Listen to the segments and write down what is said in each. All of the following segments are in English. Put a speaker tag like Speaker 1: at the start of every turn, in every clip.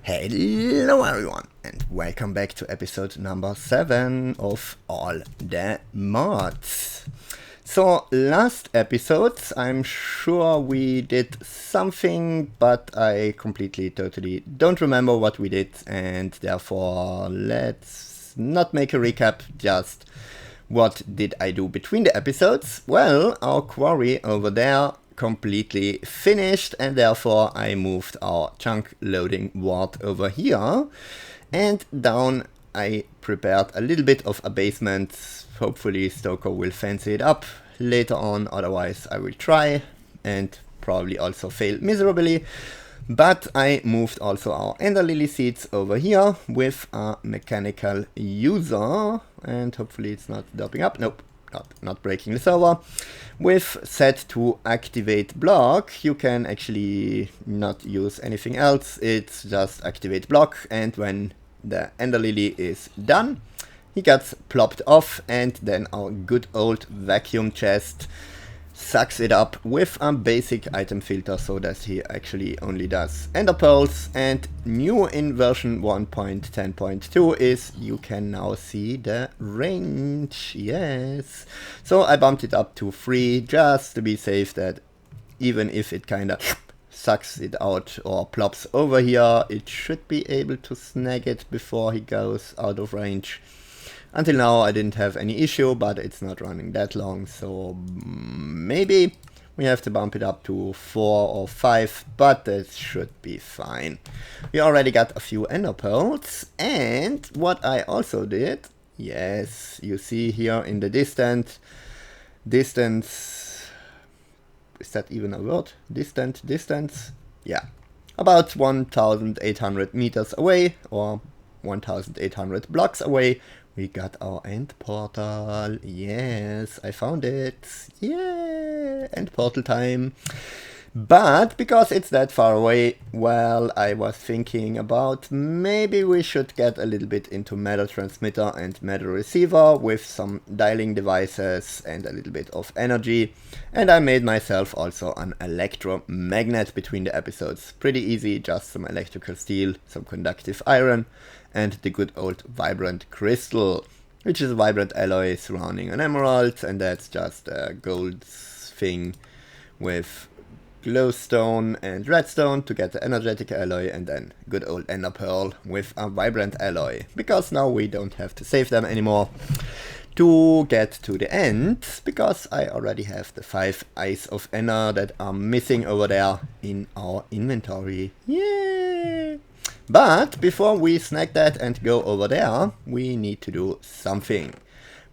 Speaker 1: Hello everyone and welcome back to episode number 7 of All the Mods. So last episodes I'm sure we did something, but I totally don't remember what we did, and therefore let's not make a recap, just what did I do between the episodes. Well, our quarry over there completely finished, and therefore I moved our chunk loading ward over here, and down I prepared a little bit of a basement. Hopefully Stoker will fancy it up later on, otherwise I will try and probably also fail miserably. But I moved also our Ender Lily seeds over here with a mechanical user, and hopefully it's not doping up. Nope, not breaking the server. With set to activate block, you can actually not use anything else. It's just activate block, and when the Ender Lily is done, he gets plopped off, and then our good old vacuum chest sucks it up with a basic item filter so that he actually only does ender pearls. And new in version 1.10.2 is you can now see the range. Yes, so I bumped it up to 3 just to be safe, that even if it kinda sucks it out or plops over here, it should be able to snag it before he goes out of range. Until now I didn't have any issue, but it's not running that long, so maybe we have to bump it up to 4 or 5, but that should be fine. We already got a few ender pearls, and what I also did, yes, you see here in the distance, is that even a word? Distance? Yeah, about 1800 meters away, or 1800 blocks away, we got our end portal. Yes, I found it. Yeah, end portal time. But because it's that far away, well, I was thinking about maybe we should get a little bit into metal transmitter and metal receiver with some dialing devices and a little bit of energy. And I made myself also an electromagnet between the episodes. Pretty easy, just some electrical steel, some conductive iron, and the good old vibrant crystal, which is a vibrant alloy surrounding an emerald, and that's just a gold thing with glowstone and redstone to get the energetic alloy, and then good old ender pearl with a vibrant alloy, because now we don't have to save them anymore to get to the end, because I already have the 5 eyes of ender that are missing over there in our inventory. Yay! But before we snag that and go over there, we need to do something,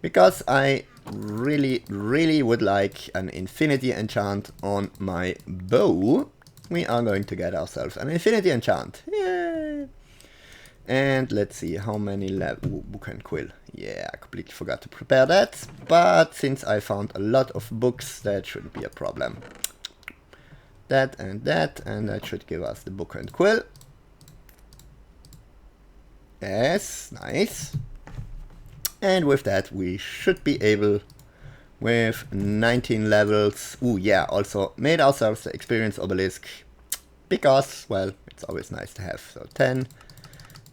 Speaker 1: because I really would like an infinity enchant on my bow. We are going to get ourselves an infinity enchant. Yay! And let's see how many book and quill. Yeah, I completely forgot to prepare that, but since I found a lot of books, that shouldn't be a problem. That, and that should give us the book and quill. Yes, nice. And with that we should be able, with 19 levels, ooh yeah, also made ourselves the experience obelisk, because, well, it's always nice to have. So 10,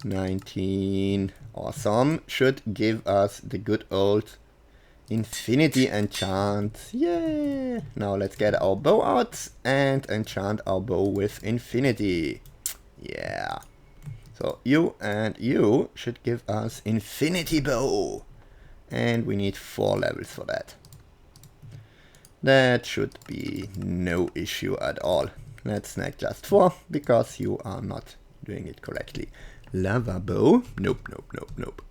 Speaker 1: 19, awesome, should give us the good old infinity enchant. Yeah, now let's get our bow out and enchant our bow with infinity. Yeah. So you and you should give us infinity bow, and we need 4 levels for that. That should be no issue at all. Let's snag just 4, because you are not doing it correctly. Lava bow, nope.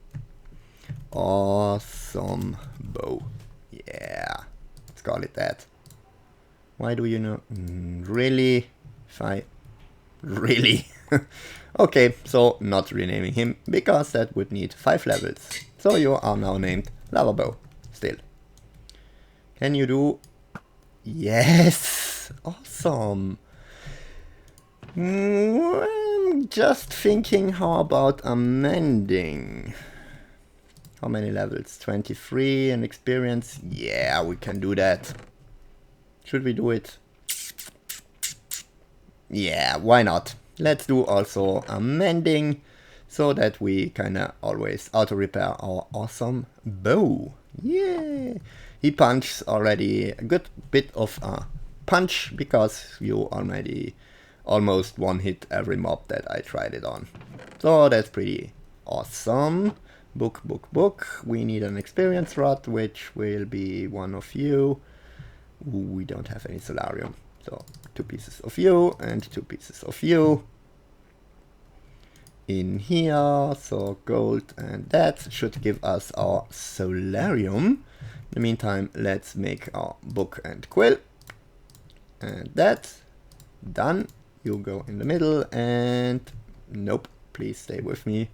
Speaker 1: Awesome bow, yeah, let's call it that. Why do you know? Really? Really? Okay, so not renaming him, because that would need 5 levels. So you are now named Lava Bow still. Can you do? Yes! Awesome! I'm just thinking, how about amending? How many levels? 23 and experience? Yeah, we can do that. Should we do it? Yeah, why not? Let's do also a mending, so that we kinda always auto repair our awesome bow. Yeah! He punches already a good bit of a punch, because you already almost one hit every mob that I tried it on. So that's pretty awesome. Book, book, book. We need an experience rod, which will be one of you. Ooh, we don't have any solarium. So 2 pieces of you and 2 pieces of you. In here, so gold, and that should give us our solarium. In the meantime, let's make our book and quill. And that's done. You go in the middle, and nope, please stay with me.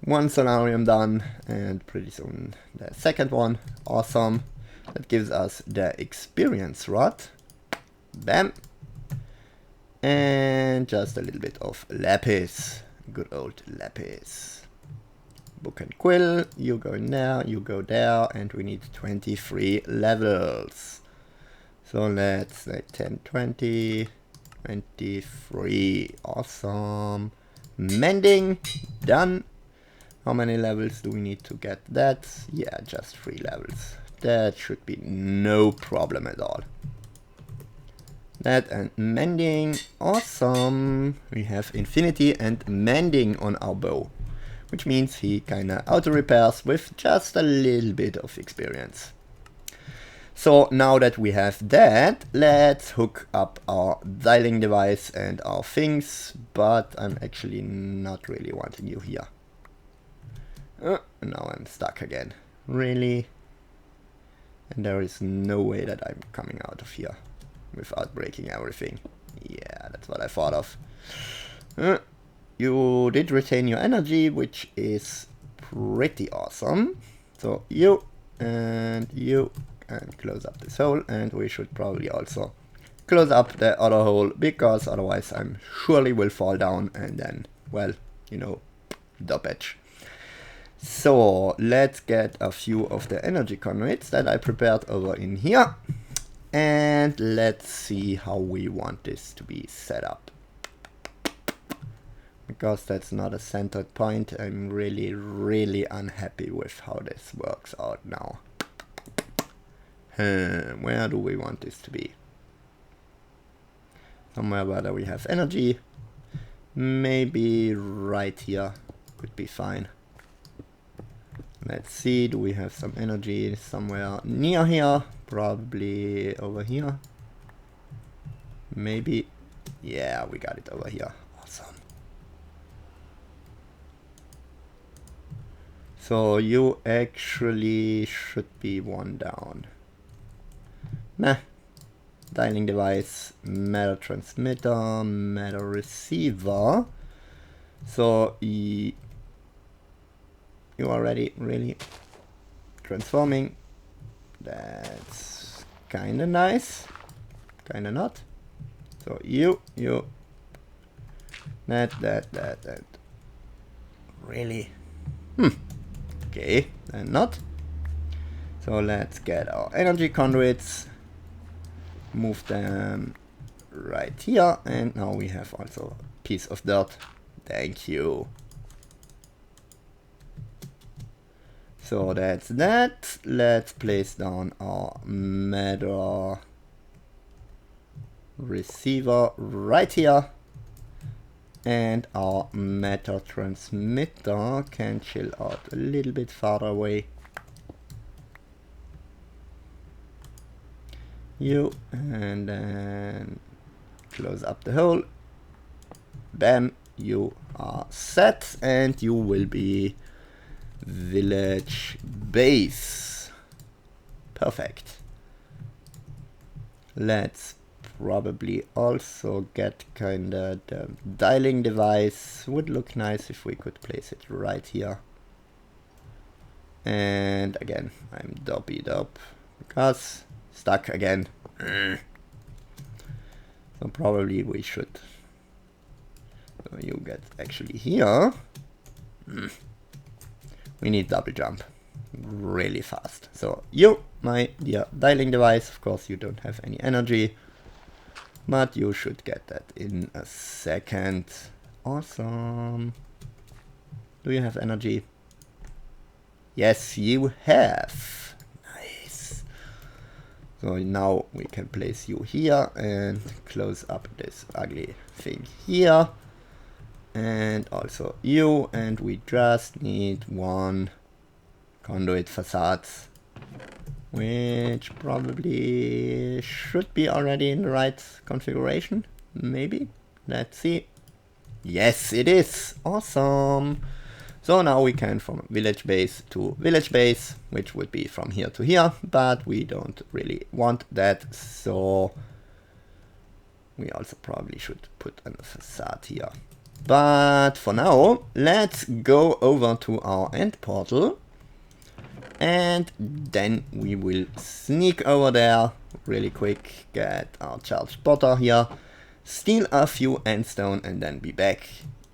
Speaker 1: 1 solarium done, and pretty soon the second one. Awesome. That gives us the experience rod. Bam. And just a little bit of lapis. Good old lapis. Book and quill. You go in there, you go there, and we need 23 levels. So let's say 10, 20, 23. Awesome. Mending. Done. How many levels do we need to get that? Yeah, just 3 levels. That should be no problem at all. That and mending. Awesome. We have infinity and mending on our bow, which means he kinda auto repairs with just a little bit of experience. So now that we have that, let's hook up our dialing device and our things, but I'm actually not really wanting you here. Now I'm stuck again. Really? And there is no way that I'm coming out of here without breaking everything. Yeah, that's what I thought of. You did retain your energy, which is pretty awesome. So you and close up this hole, and we should probably also close up the other hole, because otherwise I'm surely will fall down, and then, well, you know, dopage. So let's get a few of the energy conduits that I prepared over in here. And let's see how we want this to be set up. Because that's not a centered point, I'm really unhappy with how this works out now. Where do we want this to be? Somewhere where we have energy. Maybe right here could be fine. Let's see, do we have some energy somewhere near here? Probably over here. Maybe. Yeah, we got it over here. Awesome. So you actually should be 1 down. Nah. Dialing device, matter transmitter, matter receiver. So you already really transforming. That's kinda nice. Kinda not. So you. That. Really? Okay, and not. So let's get our energy conduits. Move them right here. And now we have also a piece of dirt. Thank you. So that's that. Let's place down our matter receiver right here. And our matter transmitter can chill out a little bit farther away. You, and then close up the hole. Bam, you are set, and you will be village base. Perfect. Let's probably also get kinda the dialing device. Would look nice if we could place it right here. And again, I'm dopey dope because stuck again. So probably we should. So you get actually here. We need double jump really fast. So you, my dear dialing device, of course you don't have any energy. But you should get that in a second. Awesome. Do you have energy? Yes, you have. Nice. So now we can place you here and close up this ugly thing here. And also you, and we just need one conduit facades, which probably should be already in the right configuration. Maybe. Let's see. Yes, it is. Awesome. So now we can from village base to village base, which would be from here to here, but we don't really want that, so we also probably should put a facade here. But for now, let's go over to our end portal, and then we will sneak over there really quick, get our charged spotter here, steal a few endstone, and then be back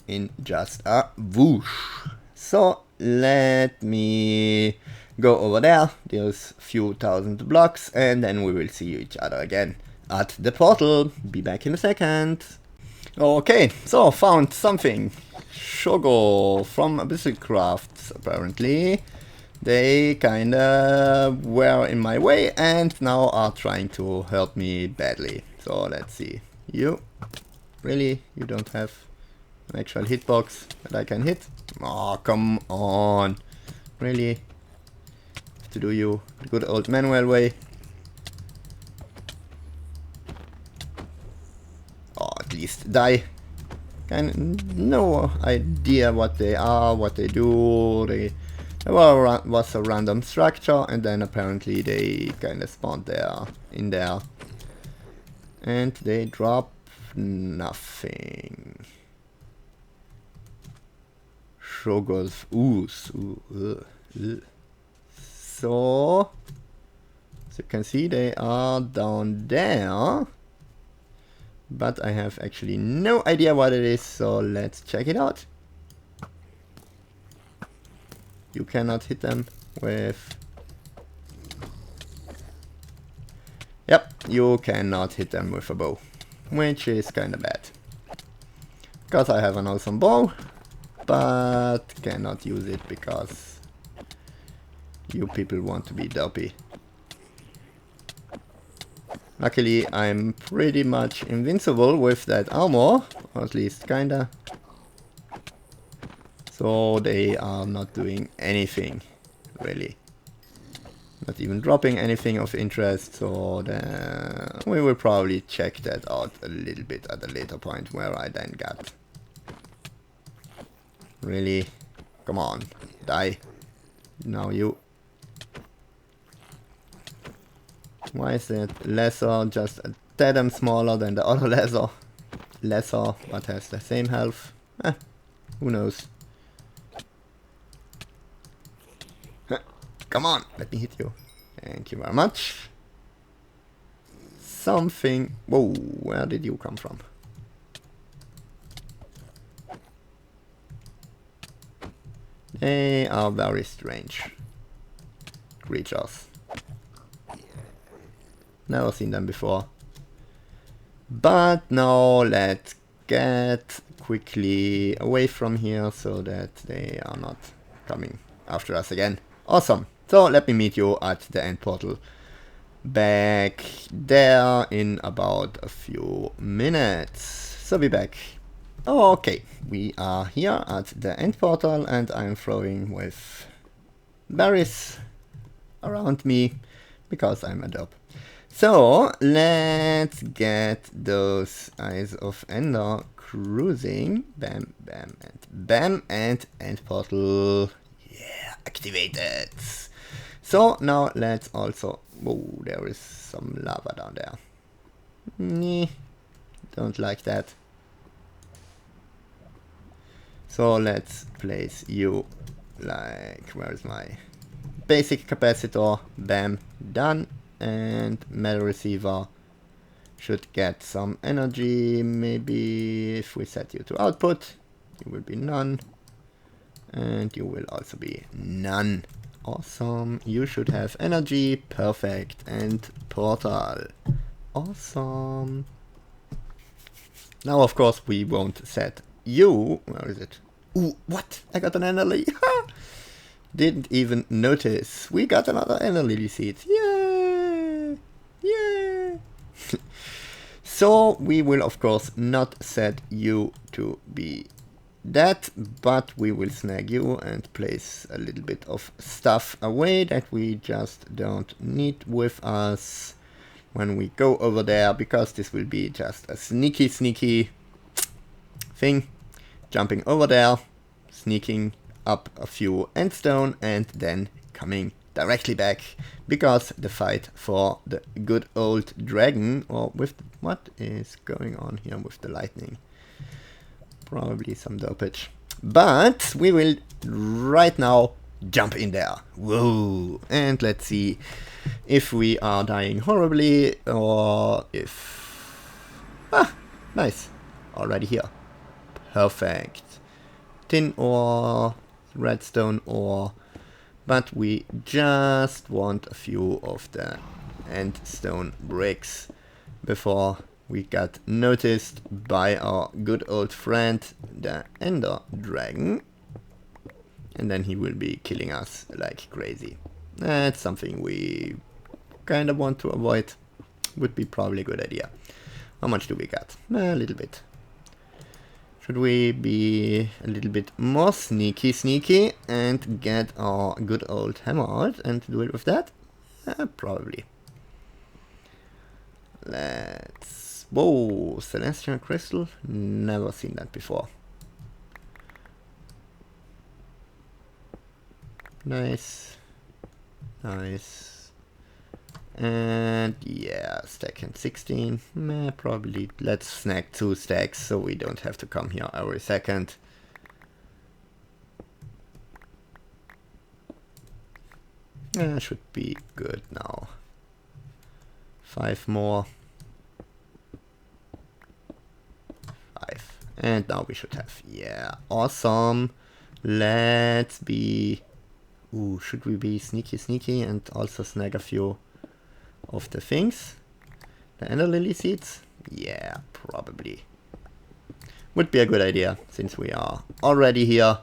Speaker 1: in just a whoosh. So let me go over there, those few thousand blocks, and then we will see each other again at the portal. Be back in a second. Okay, so found something. Shogo from Abyssal Crafts, apparently. They kinda were in my way and now are trying to hurt me badly. So let's see. You? Really? You don't have an actual hitbox that I can hit? Oh, come on. Really? Have to do you the good old manual way. Oh, at least die. No idea what they are, what they do. There was a random structure, and then apparently they kind of spawned there, in there. And they drop nothing. Shogo's ooze. So, as you can see, they are down there. But I have actually no idea what it is, so let's check it out. You cannot hit them with... Yep, you cannot hit them with a bow, which is kinda bad. Because I have an awesome bow, but cannot use it because you people want to be derpy. Luckily, I'm pretty much invincible with that armor, or at least kinda. So they are not doing anything, really. Not even dropping anything of interest, so we will probably check that out a little bit at a later point where I then got. Really? Come on, die. Now you. Why is it lesser, just a tad smaller than the other lesser, but has the same health? Who knows? Come on, let me hit you. Thank you very much. Something... Whoa, where did you come from? They are very strange creatures. Never seen them before. But now let's get quickly away from here so that they are not coming after us again. Awesome. So let me meet you at the end portal. Back there in about a few minutes. So be back. Okay, we are here at the end portal and I'm throwing with berries around me because I'm a dope. So let's get those Eyes of Ender cruising. Bam, bam, and bam, and end portal. Yeah, activated. So now let's also... Whoa, there is some lava down there. Nah, don't like that. So let's place you like... Where is my basic capacitor? Bam, done. And metal receiver should get some energy. Maybe if we set you to output, you will be none. And you will also be none. Awesome. You should have energy. Perfect. And portal. Awesome. Now, of course, we won't set you. Where is it? Ooh, what? I got an ender lily. Didn't even notice. We got another ender lily seed. Yay! Yay! So we will, of course, not set you to be that, but we will snag you and place a little bit of stuff away that we just don't need with us when we go over there, because this will be just a sneaky thing. Jumping over there, sneaking up a few endstone, and then coming directly back, because the fight for the good old dragon, or with what is going on here with the lightning? Probably some dopage. But we will right now jump in there. Whoa! And let's see if we are dying horribly, or if... Ah! Nice! Already here. Perfect. Tin ore, redstone ore, but we just want a few of the endstone bricks before we got noticed by our good old friend, the Ender Dragon, and then he will be killing us like crazy. That's something we kind of want to avoid. Would be probably a good idea. How much do we got? A little bit. Should we be a little bit more sneaky and get our good old hammer out and do it with that? Probably. Let's... Whoa, celestial crystal? Never seen that before. Nice. Nice. And yeah, stack and 16. Probably let's snag 2 stacks so we don't have to come here every second. Should be good now. 5 more. 5. And now we should have. Yeah, awesome. Let's be... Ooh, should we be sneaky and also snag a few of the things? The ender lily seeds? Yeah, probably. Would be a good idea, since we are already here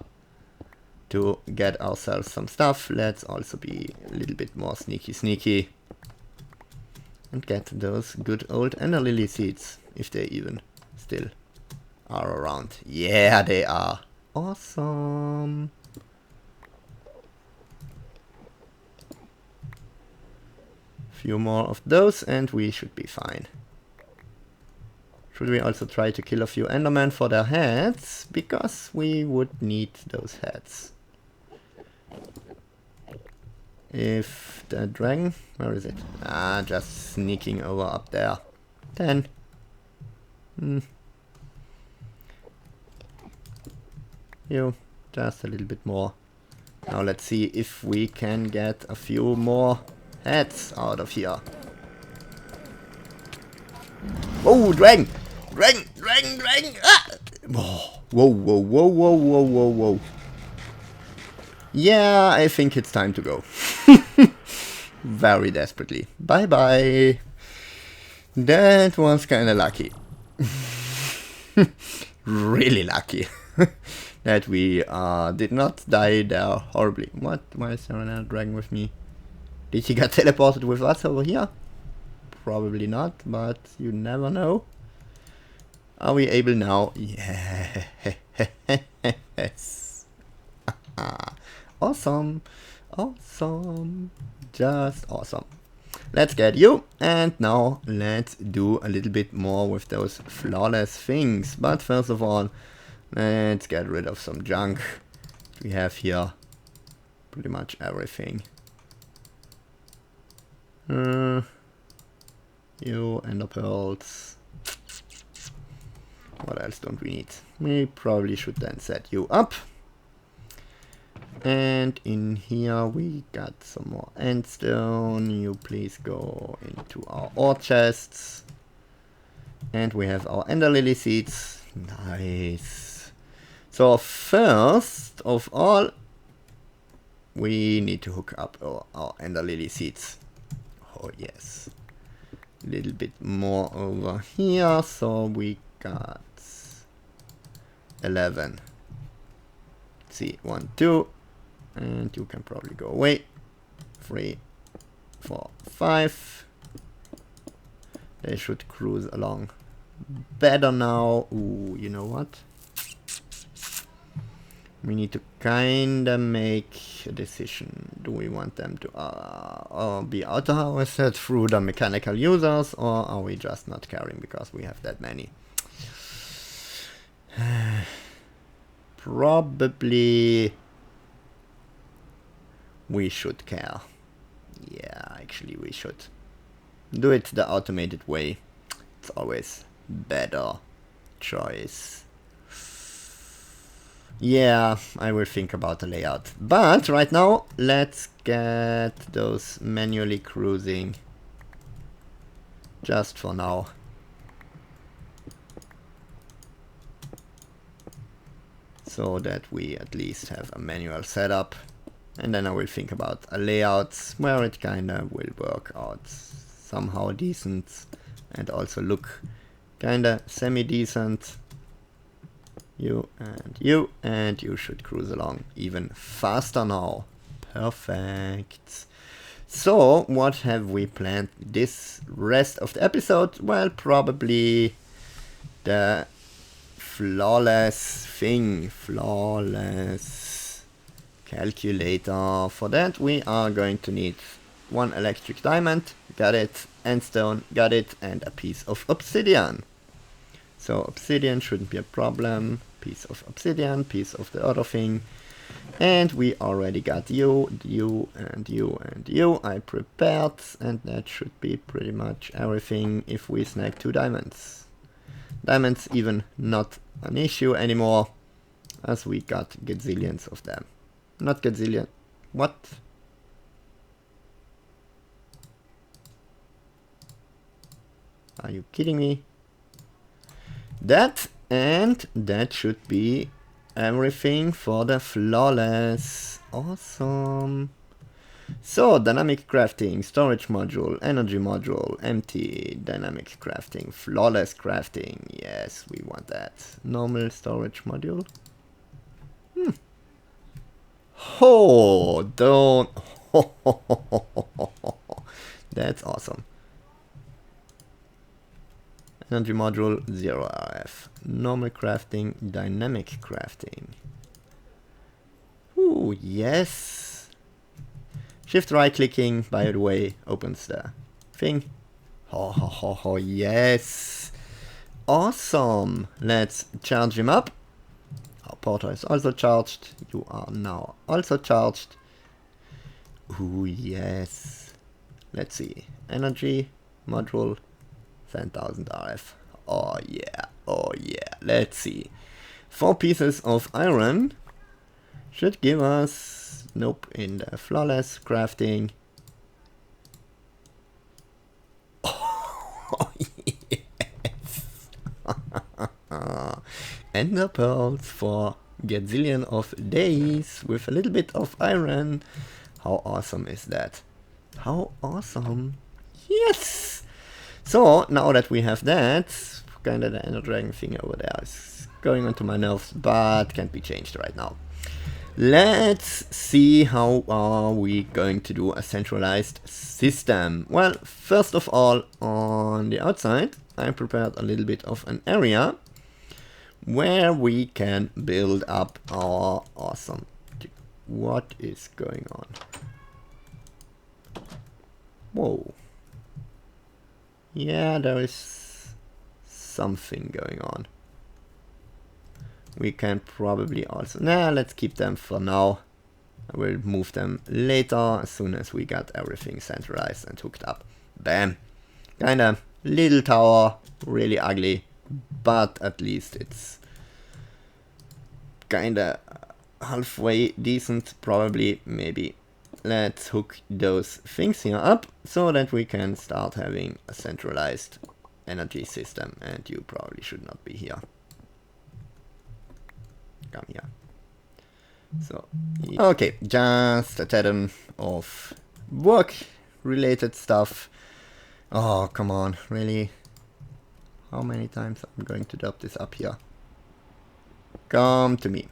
Speaker 1: to get ourselves some stuff. Let's also be a little bit more sneaky and get those good old ender lily seeds, if they even still are around. Yeah, they are. Awesome. Few more of those and we should be fine. Should we also try to kill a few endermen for their heads? Because we would need those heads. If the dragon... Where is it? Ah, just sneaking over up there. 10. You, just a little bit more. Now let's see if we can get a few more heads out of here. Oh, dragon! Dragon! Ah! Whoa. Yeah, I think it's time to go. Very desperately. Bye. That was kinda lucky. Really lucky. That we did not die there horribly. What? Why is there another dragon with me? Did he get teleported with us over here? Probably not, but you never know. Are we able now? Yes. Awesome. Just awesome. Let's get you. And now let's do a little bit more with those flawless things. But first of all, let's get rid of some junk. We have here pretty much everything. You ender pearls. What else don't we need? We probably should then set you up. And in here we got some more endstone. You please go into our ore chests. And we have our ender lily seeds. Nice. So first of all, we need to hook up our ender lily seeds. Oh yes. A little bit more over here so we got 11. Let's see, 1, 2, and you can probably go away. 3, 4, 5. They should cruise along better now. Ooh, you know what? We need to kinda make a decision. Do we want them to be auto-harvested through the mechanical users, or are we just not caring because we have that many? Probably we should care. Yeah, actually we should. Do it the automated way. It's always better choice. Yeah, I will think about the layout. But right now, let's get those manually cruising. Just for now. So that we at least have a manual setup. And then I will think about a layout where it kinda will work out somehow decent. And also look kinda semi-decent. You, and you should cruise along even faster now. Perfect. So, what have we planned this rest of the episode? Well, probably the flawless thing. Flawless calculator. For that, we are going to need 1 electric diamond. Got it. Endstone. Got it. And a piece of obsidian. So obsidian shouldn't be a problem. Piece of obsidian, piece of the other thing. And we already got you, and you. I prepared, and that should be pretty much everything if we snag 2 diamonds. Diamonds even not an issue anymore, as we got gazillions of them. Not gazillion. What? Are you kidding me? That, and that should be everything for the flawless. Awesome. So, dynamic crafting, storage module, energy module, empty, dynamic crafting, flawless crafting. Yes, we want that. Normal storage module. Oh, don't. That's awesome. Energy module, 0 RF. Normal crafting, dynamic crafting. Ooh, yes. Shift right clicking, by the way, opens the thing. Oh, yes. Awesome. Let's charge him up. Our portal is also charged. You are now also charged. Ooh, yes. Let's see. Energy module. 10,000 RF. Oh yeah. Let's see. 4 pieces of iron should give us, nope, in the flawless crafting. Oh yes. Ender pearls for gazillion of days with a little bit of iron. How awesome is that? How awesome. Yes. So, now that we have that, kinda the Ender Dragon thing over there is going onto my nerves, but can't be changed right now. Let's see how are we going to do a centralized system. Well, first of all, on the outside, I prepared a little bit of an area where we can build up our awesome... What is going on? Whoa. Yeah, there is something going on. We can probably also... Nah, let's keep them for now. I will move them later as soon as we got everything centralized and hooked up. Bam! Kinda little tower, really ugly, but at least it's kinda halfway decent, probably, maybe. Let's hook those things here up so that we can start having a centralized energy system, and you probably should not be here. Come here. So, okay, just a tad of work related stuff. Oh, come on, really? How many times I'm going to drop this up here? Come to me.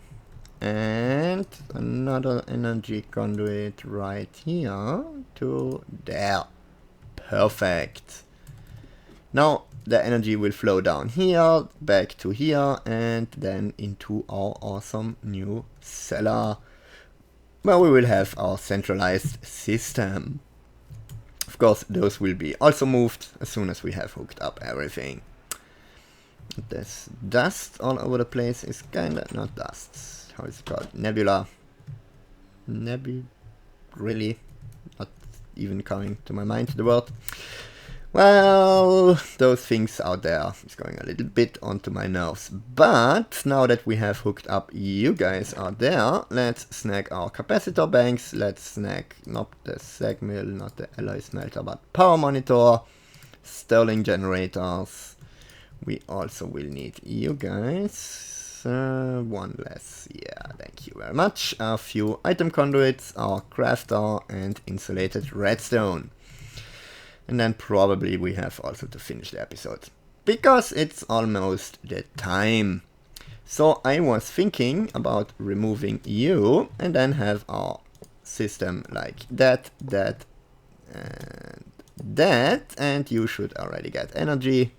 Speaker 1: And another energy conduit right here to there. Perfect. Now the energy will flow down here, back to here, and then into our awesome new cellar, where we will have our centralized system. Of course, those will be also moved as soon as we have hooked up everything. This dust all over the place is kinda not dust. How is it called? Nebula. Really? Not even coming to my mind, the word. Well, those things out there is going a little bit onto my nerves. But now that we have hooked up you guys out there, let's snag our capacitor banks. Let's snag not the sag mill, not the alloy smelter, but power monitor, Sterling generators. We also will need you guys. One less. Yeah, thank you very much. A few item conduits, our crafter, and insulated redstone. And then probably we have also to finish the episode, because it's almost the time. So I was thinking about removing you and then have our system like that, and you should already get energy.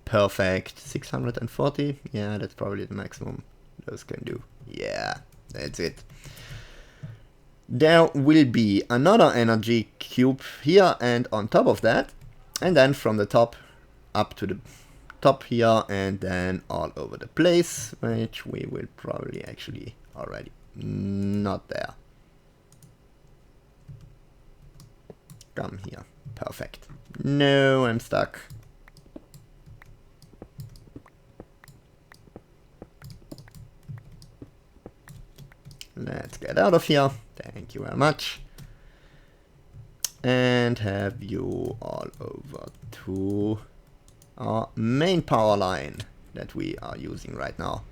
Speaker 1: Perfect. 640. Yeah, that's probably the maximum those can do. Yeah, that's it. There will be another energy cube here and on top of that, and then from the top up to the top here, and then all over the place, which we will probably actually already not there. Come here. Perfect. No, I'm stuck. Let's get out of here. Thank you very much. And have you all over to our main power line that we are using right now.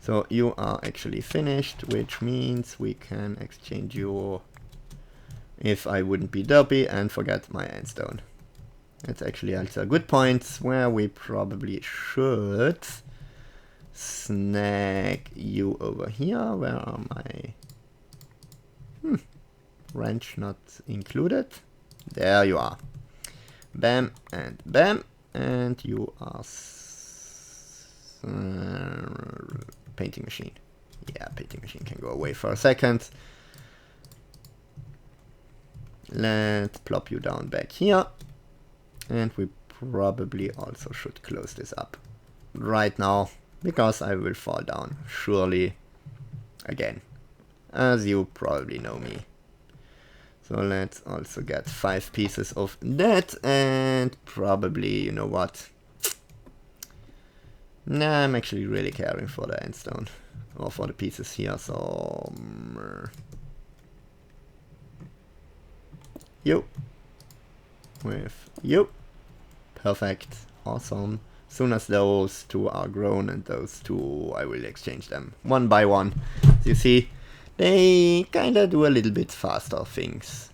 Speaker 1: So you are actually finished, which means we can exchange you, if I wouldn't be derpy and forget my endstone. That's actually also a good point where we probably should snag you over here. Where are my wrench not included? There you are. Bam and bam, and you are painting machine. Yeah, painting machine can go away for a second. Let's plop you down back here, and we probably also should close this up right now, because I will fall down surely again, as you probably know me. So let's also get 5 pieces of that, and probably, you know what? Nah, I'm actually really caring for the endstone, or for the pieces here, so... you. With you. Perfect. Awesome. Soon as those two are grown, and those two, I will exchange them one by one. So you see, they kinda do a little bit faster things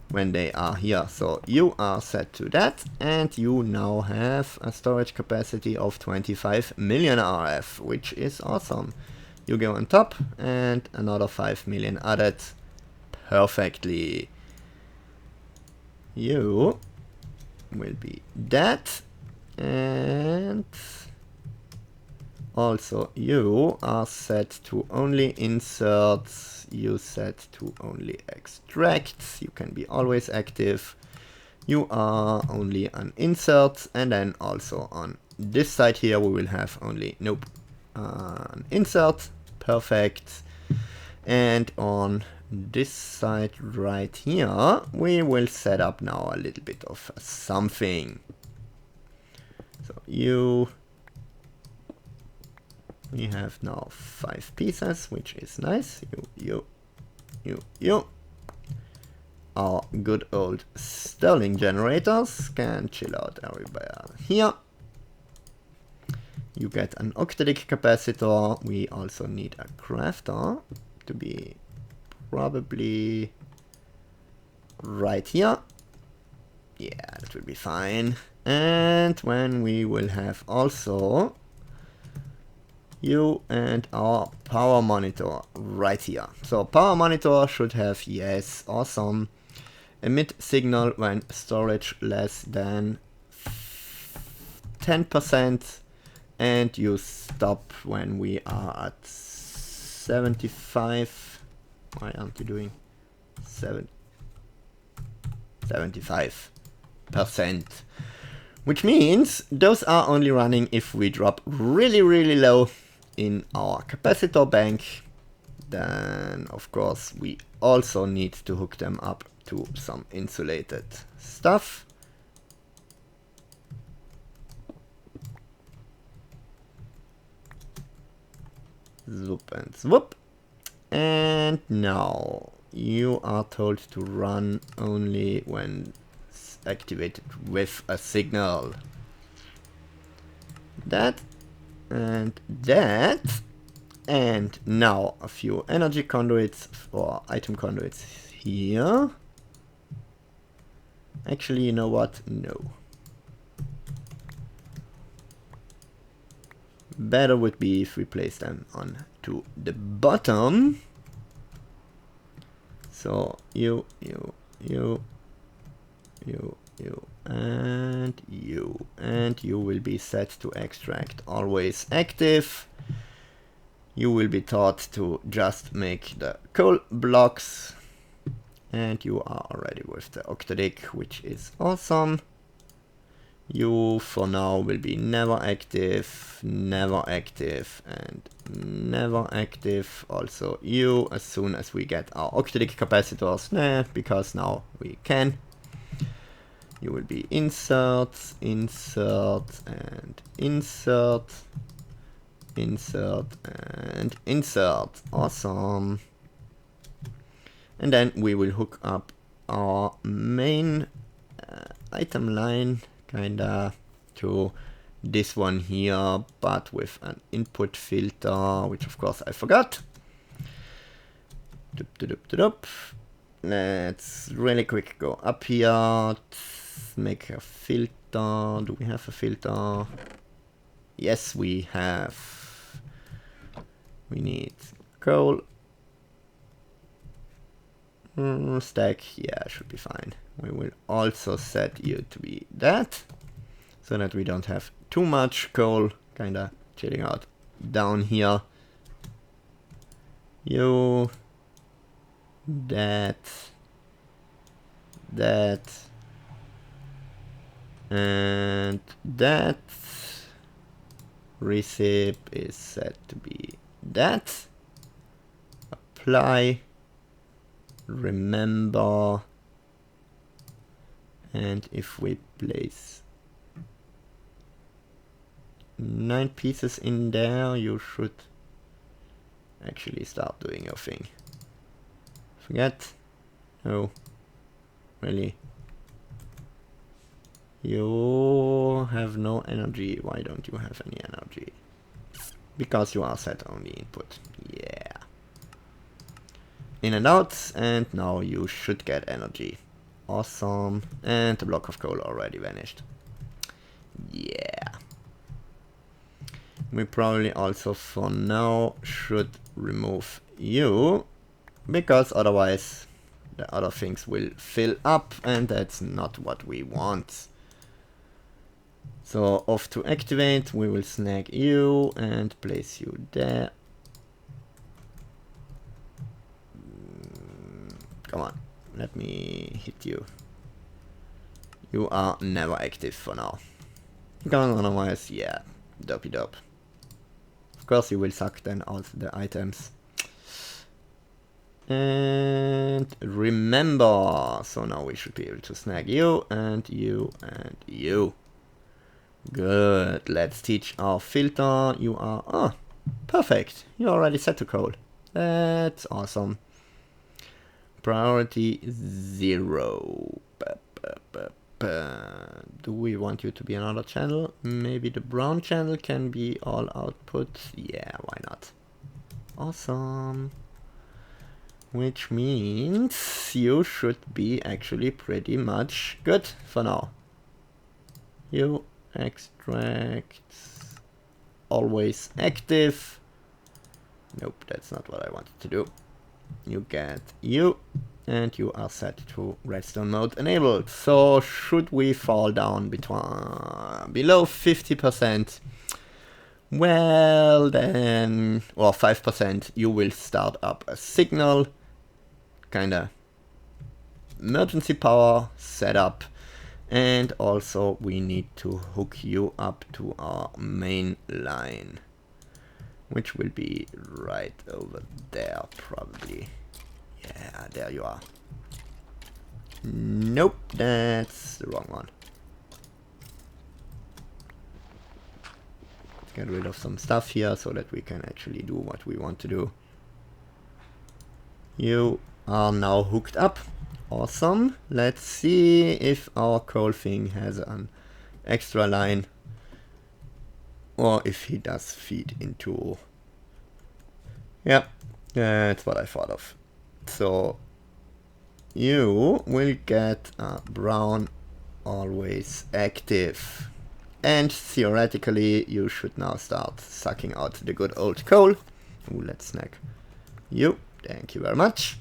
Speaker 1: when they are here. So you are set to that, and you now have a storage capacity of 25 million RF, which is awesome. You go on top, and another 5 million added perfectly. You will be that, and also you are set to only insert, you set to only extract, you can be always active, you are only an insert, and then also on this side here we will have only, nope, an insert, perfect, and on this side right here we will set up now a little bit of something. So we have now 5 pieces, which is nice. You. Our good old Sterling generators can chill out everywhere here. You get an octadic capacitor. We also need a crafter to be probably right here. Yeah, that will be fine. And when we will have also you and our power monitor right here. So power monitor should have, yes, awesome, emit signal when storage less than 10%, and you stop when we are at 75. Why aren't you doing 75%? Which means those are only running if we drop really low in our capacitor bank. Then of course we also need to hook them up to some insulated stuff. Zoop and swoop. And now you are told to run only when it's activated with a signal. That and that. And now a few energy conduits or item conduits here. Actually, you know what? No. Better would be if we place them on to the bottom. So you, and you will be set to extract always active. You will be taught to just make the coal blocks, and you are already with the octadic, which is awesome. You for now will be never active, and never active. Also you, as soon as we get our octadic capacitors, because now we can. You will be insert, and insert. Awesome. And then we will hook up our main item line kinda to this one here, but with an input filter, which of course I forgot. Let's really quick go up here, make a filter. Do we have a filter? Yes, we have. We need coal. Stack, yeah, should be fine. We will also set you to be that, so that we don't have too much coal kinda chilling out down here. You, that, and that. Recip is set to be that. Apply. Remember. And if we place 9 pieces in there, you should actually start doing your thing. Forget. No. Really. You have no energy. Why don't you have any energy? Because you are set only input. Yeah. In and out, and now you should get energy. Awesome. And the block of coal already vanished. Yeah. We probably also for now should remove you, because otherwise the other things will fill up, and that's not what we want. So off to activate, we will snag you and place you there. Come on, let me hit you. You are never active for now. Because otherwise, yeah, dopey dope. Of course you will suck then out the items. And remember, so now we should be able to snag you and you and you. Good, let's teach our filter. You are, oh, perfect. You're already set to coal. That's awesome. Priority 0. Do we want you to be another channel? Maybe the brown channel can be all output. Yeah, why not? Awesome. Which means you should be actually pretty much good for now. You extract always active. Nope, that's not what I wanted to do. You get you, and you are set to redstone mode enabled. So should we fall down below 50%, well then, or 5%, you will start up a signal, kinda emergency power setup, and also we need to hook you up to our main line, which will be right over there probably. Yeah, there you are. Nope, that's the wrong one. Let's get rid of some stuff here so that we can actually do what we want to do. You are now hooked up. Awesome. Let's see if our coal thing has an extra line, or if he does feed into... Yeah, that's what I thought of. So you will get a brown always active, and theoretically you should now start sucking out the good old coal. Ooh, let's snack you, thank you very much,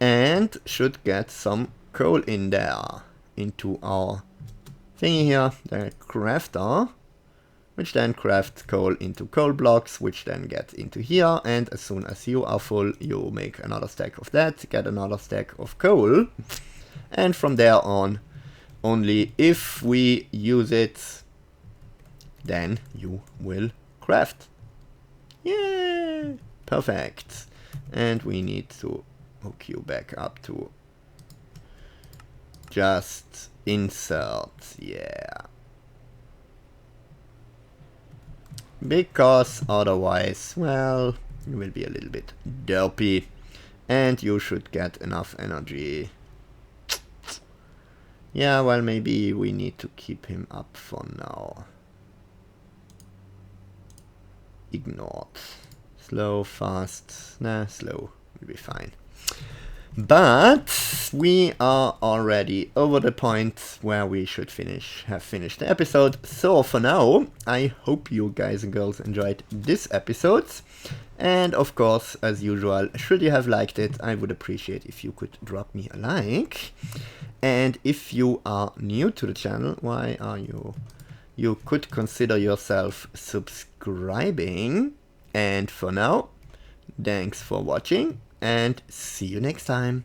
Speaker 1: and should get some coal in there into our thingy here, the crafter, which then crafts coal into coal blocks, which then get into here, and as soon as you are full, you make another stack of that, get another stack of coal, and from there on, only if we use it, then you will craft. Yay! Perfect. And we need to hook you back up to just insert, yeah. Because otherwise, well, you will be a little bit derpy, and you should get enough energy. Yeah, well, maybe we need to keep him up for now. Ignored. Slow, fast, nah, slow will be fine. But we are already over the point where we should have finished the episode. So for now, I hope you guys and girls enjoyed this episode. And of course, as usual, should you have liked it, I would appreciate if you could drop me a like. And if you are new to the channel, why are you? You could consider yourself subscribing. And for now, thanks for watching, and see you next time.